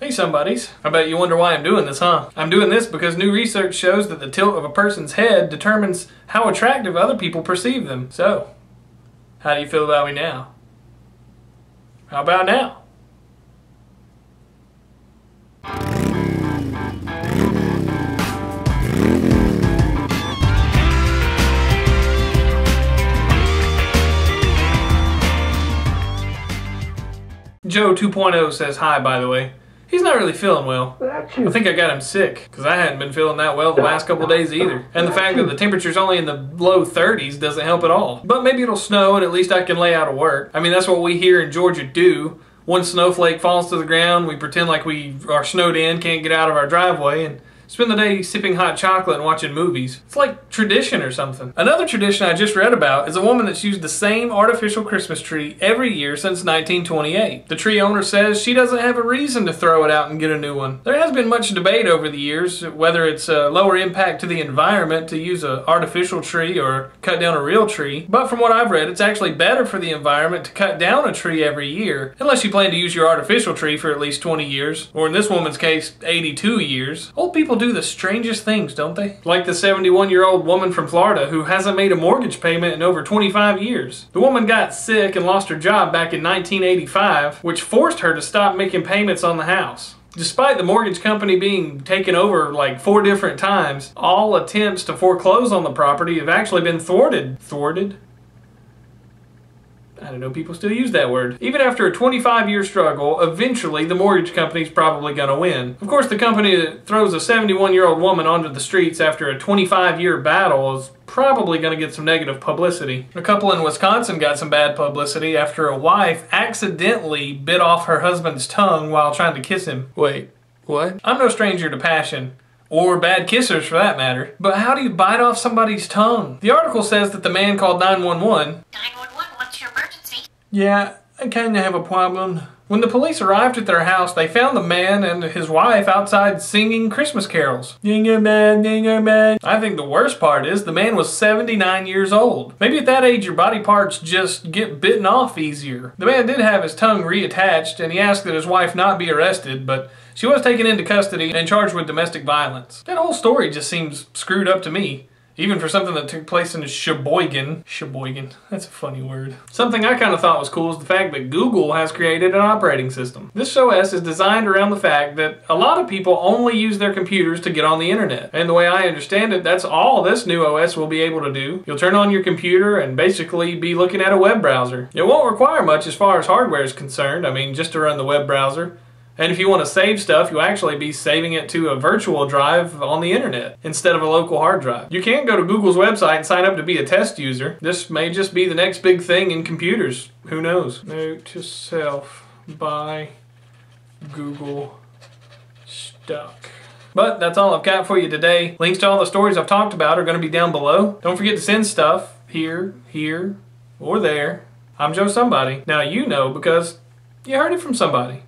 Hey somebodies. I bet you wonder why I'm doing this, huh? I'm doing this because new research shows that the tilt of a person's head determines how attractive other people perceive them. So, how do you feel about me now? How about now? Joe 2.0 says hi, by the way. He's not really feeling well. I think I got him sick, because I hadn't been feeling that well the last couple days either. And the fact that the temperature's only in the low 30s doesn't help at all. But maybe it'll snow and at least I can lay out of work. I mean, that's what we here in Georgia do. One snowflake falls to the ground, we pretend like we are snowed in, can't get out of our driveway, and spend the day sipping hot chocolate and watching movies. It's like tradition or something. Another tradition I just read about is a woman that's used the same artificial Christmas tree every year since 1928. The tree owner says she doesn't have a reason to throw it out and get a new one. There has been much debate over the years whether it's a lower impact to the environment to use an artificial tree or cut down a real tree. But from what I've read, it's actually better for the environment to cut down a tree every year, unless you plan to use your artificial tree for at least 20 years, or in this woman's case, 82 years. Old people do the strangest things, don't they? Like the 71-year-old woman from Florida who hasn't made a mortgage payment in over 25 years. The woman got sick and lost her job back in 1985, which forced her to stop making payments on the house. Despite the mortgage company being taken over like 4 different times, all attempts to foreclose on the property have actually been thwarted. Thwarted? I don't know, people still use that word. Even after a 25-year struggle, eventually the mortgage company's probably gonna win. Of course, the company that throws a 71-year-old woman onto the streets after a 25-year battle is probably gonna get some negative publicity. A couple in Wisconsin got some bad publicity after a wife accidentally bit off her husband's tongue while trying to kiss him. Wait, what? I'm no stranger to passion. Or bad kissers for that matter. But how do you bite off somebody's tongue? The article says that the man called 911. 911, what's your emergency? Yeah, I kinda have a problem. When the police arrived at their house, they found the man and his wife outside singing Christmas carols. Jingle bell, jingle bell. I think the worst part is the man was 79 years old. Maybe at that age your body parts just get bitten off easier. The man did have his tongue reattached and he asked that his wife not be arrested, but she was taken into custody and charged with domestic violence. That whole story just seems screwed up to me. Even for something that took place in Sheboygan. Sheboygan, that's a funny word. Something I kind of thought was cool is the fact that Google has created an operating system. This OS is designed around the fact that a lot of people only use their computers to get on the internet. And the way I understand it, that's all this new OS will be able to do. You'll turn on your computer and basically be looking at a web browser. It won't require much as far as hardware is concerned. I mean, just to run the web browser. And if you want to save stuff, you'll actually be saving it to a virtual drive on the internet instead of a local hard drive. You can go to Google's website and sign up to be a test user. This may just be the next big thing in computers. Who knows? Note to self, buy Google stock. But that's all I've got for you today. Links to all the stories I've talked about are going to be down below. Don't forget to send stuff here, or there. I'm Joe Somebody. Now you know because you heard it from somebody.